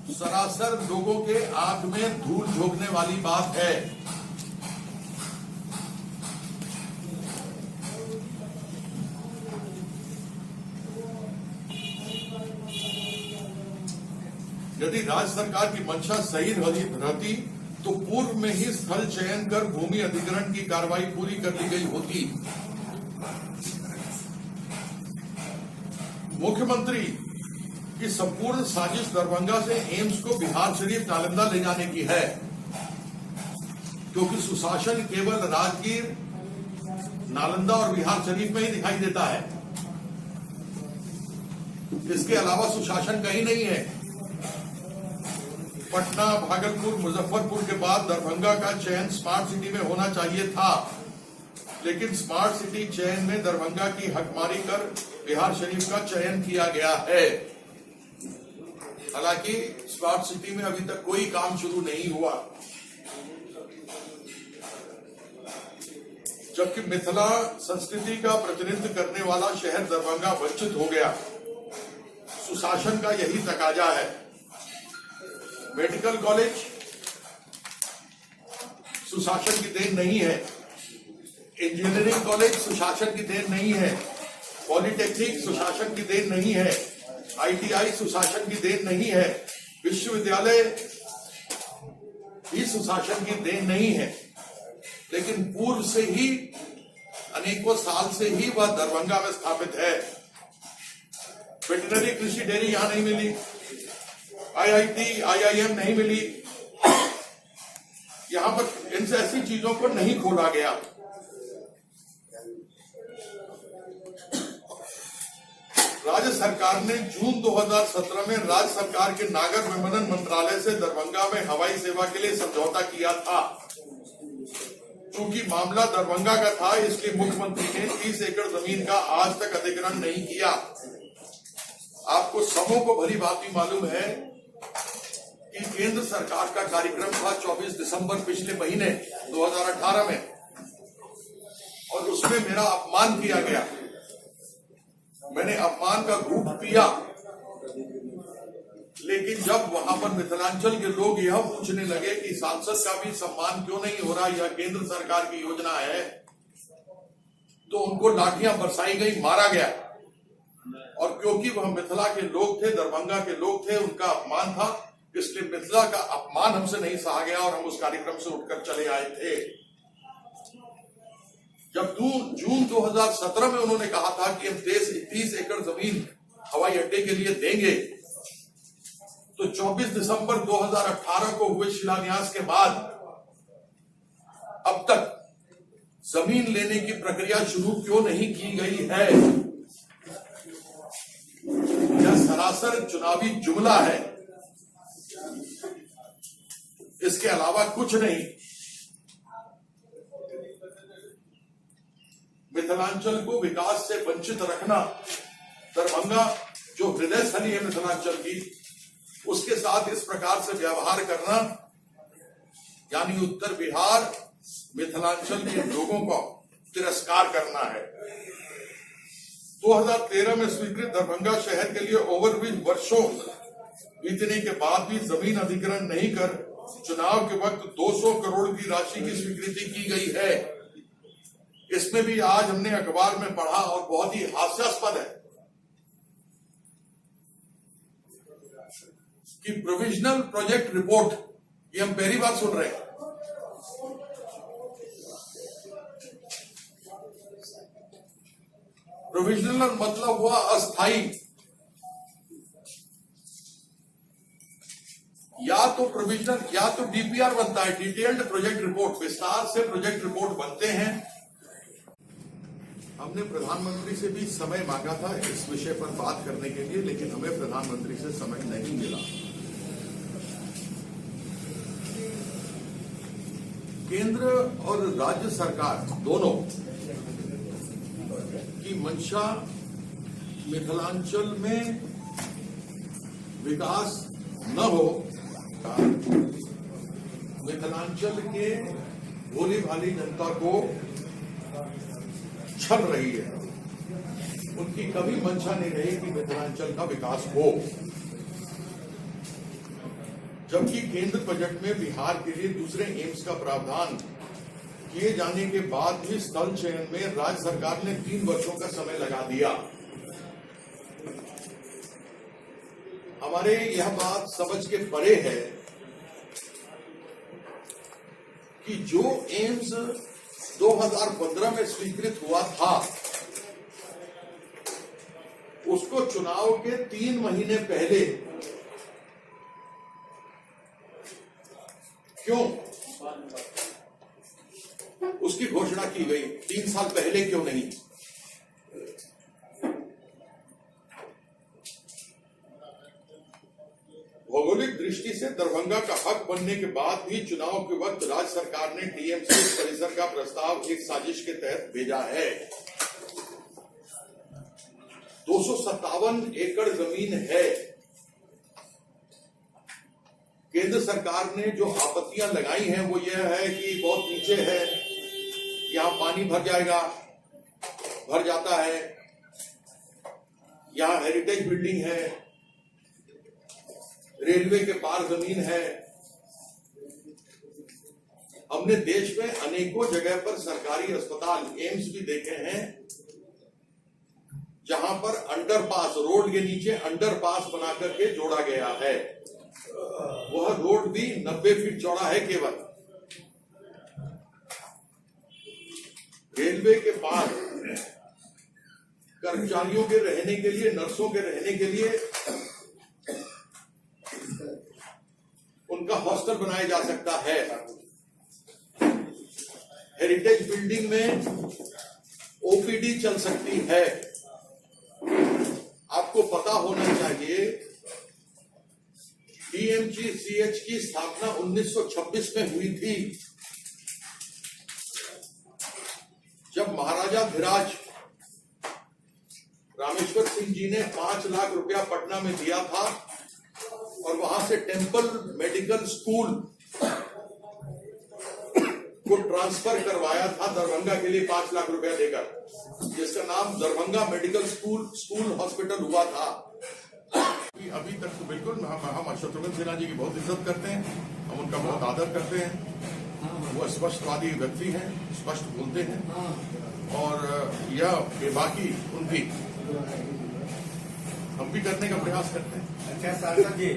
सरासर लोगों के आंख में धूल झोंकने वाली बात है। यदि राज्य सरकार की मंशा सही रहती तो पूर्व में ही स्थल चयन कर भूमि अधिग्रहण की कार्रवाई पूरी कर ली गई होती। मुख्यमंत्री की संपूर्ण साजिश दरभंगा से एम्स को बिहार शरीफ नालंदा ले जाने की है, क्योंकि सुशासन केवल राजगीर, नालंदा और बिहार शरीफ में ही दिखाई देता है। इसके अलावा सुशासन कहीं नहीं है। पटना, भागलपुर, मुजफ्फरपुर के बाद दरभंगा का चयन स्मार्ट सिटी में होना चाहिए था, लेकिन स्मार्ट सिटी चयन में दरभंगा की हकमारी कर बिहार शरीफ का चयन किया गया है। हालांकि स्मार्ट सिटी में अभी तक कोई काम शुरू नहीं हुआ, जबकि मिथिला संस्कृति का प्रतिनिधित्व करने वाला शहर दरभंगा वंचित हो गया। सुशासन का यही तकाजा है। मेडिकल कॉलेज सुशासन की देन नहीं है, इंजीनियरिंग कॉलेज सुशासन की देन नहीं है, पॉलिटेक्निक सुशासन की देन नहीं है, आईटीआई सुशासन की देन नहीं है, विश्वविद्यालय भी सुशासन की देन नहीं है। लेकिन पूर्व से ही अनेकों साल से ही वह दरभंगा में स्थापित है। वेटरनरी कृषि डेयरी यहां नहीं मिली, आईआईटी, आईआईएम नहीं मिली, यहां पर इन ऐसी चीजों को नहीं खोला गया। राज्य सरकार ने जून 2017 में राज्य सरकार के नागर विमानन मंत्रालय से दरभंगा में हवाई सेवा के लिए समझौता किया था। चूंकि मामला दरभंगा का था, इसलिए मुख्यमंत्री ने 30 एकड़ जमीन का आज तक अधिग्रहण नहीं किया। आपको सबों को भली भांति मालूम है कि केंद्र सरकार का कार्यक्रम था 24 दिसंबर पिछले महीने 2018 में, और उसमें मेरा अपमान किया गया। मैंने अपमान का घूंट पिया, लेकिन जब वहां पर मिथिलांचल के लोग यह पूछने लगे कि सांसद का भी सम्मान क्यों नहीं हो रहा, यह केंद्र सरकार की योजना है, तो उनको लाठियां बरसाई गई, मारा गया। और क्योंकि वह मिथिला के लोग थे, दरभंगा के लोग थे, उनका अपमान था, इसलिए मिथिला का अपमान हमसे नहीं सहा गया और हम उस कार्यक्रम से उठकर चले आए थे। जब जून 2017 में उन्होंने कहा था कि हम 30 एकड़ जमीन हवाई अड्डे के लिए देंगे, तो 24 दिसंबर 2018 को हुए शिलान्यास के बाद अब तक जमीन लेने की प्रक्रिया शुरू क्यों नहीं की गई है? यह सरासर चुनावी जुमला है, इसके अलावा कुछ नहीं। मिथिलांचल को विकास से वंचित रखना, दरभंगा जो हृदय स्थली है मिथिलांचल की, उसके साथ इस प्रकार से व्यवहार करना, यानी उत्तर बिहार मिथिलांचल के लोगों को तिरस्कार करना है। 2013 में स्वीकृत दरभंगा शहर के लिए ओवरब्रिज वर्षों बीतने के बाद भी जमीन अधिग्रहण नहीं कर चुनाव के वक्त 200 करोड़ की राशि की स्वीकृति की गई है। इसमें भी आज हमने अखबार में पढ़ा और बहुत ही हास्यास्पद है कि प्रोविजनल प्रोजेक्ट रिपोर्ट, ये हम पहली बार सुन रहे हैं। प्रोविजनल मतलब हुआ अस्थाई। या तो प्रोविजनल या तो डीपीआर बनता है, डिटेल्ड प्रोजेक्ट रिपोर्ट, विस्तार से प्रोजेक्ट रिपोर्ट बनते हैं। हमने प्रधानमंत्री से भी समय मांगा था इस विषय पर बात करने के लिए, लेकिन हमें प्रधानमंत्री से समय नहीं मिला। केंद्र और राज्य सरकार दोनों की मंशा मिथिलांचल में विकास न हो, मिथिलांचल के भोली भाली जनता को छल रही है। उनकी कभी मंशा नहीं रही कि मिथिलांचल का विकास हो। जबकि केंद्र बजट में बिहार के लिए दूसरे एम्स का प्रावधान किए जाने के बाद भी स्थल चयन में राज्य सरकार ने 3 वर्षों का समय लगा दिया। हमारे यह बात समझ के परे है कि जो एम्स 2015 में स्वीकृत हुआ था उसको चुनाव के 3 महीने पहले क्यों उसकी घोषणा की गई, 3 साल पहले क्यों नहीं? भौगोलिक दृष्टि से दरभंगा का हक बनने के बाद भी चुनाव के वक्त राज्य सरकार ने टीएमसी परिसर का प्रस्ताव एक साजिश के तहत भेजा है। 257 एकड़ जमीन है। केंद्र सरकार ने जो आपत्तियां लगाई हैं वो यह है कि बहुत नीचे है, यहां पानी भर जाएगा, भर जाता है, यहां हेरिटेज बिल्डिंग है, रेलवे के पार जमीन है। हमने देश में अनेकों जगह पर सरकारी अस्पताल, एम्स भी देखे हैं जहां पर अंडरपास, रोड के नीचे अंडरपास बना करके जोड़ा गया है। वह रोड भी 90 फीट चौड़ा है केवल। रेलवे के पार कर्मचारियों के रहने के लिए, नर्सों के रहने के लिए उनका हॉस्टल बनाया जा सकता है। हेरिटेज बिल्डिंग में ओपीडी चल सकती है। आपको पता होना चाहिए डीएमसीएच की स्थापना 1926 में हुई थी, जब महाराजा धीराज रामेश्वर सिंह जी ने 5 लाख रुपया पटना में दिया था और वहां से टेम्पल मेडिकल स्कूल को ट्रांसफर करवाया था दरभंगा के लिए 5 लाख रुपया देकर, जिसका नाम दरभंगा मेडिकल स्कूल हॉस्पिटल हुआ था। अभी तक तो बिल्कुल हम शत्रुघ्न सिन्हा जी की बहुत इज्जत करते हैं, हम उनका बहुत आदर करते हैं। वो स्पष्टवादी व्यक्ति हैं, स्पष्ट बोलते हैं और यह बेबाकी उनकी हम भी करने का प्रयास करते हैं। अच्छा सांसद जी,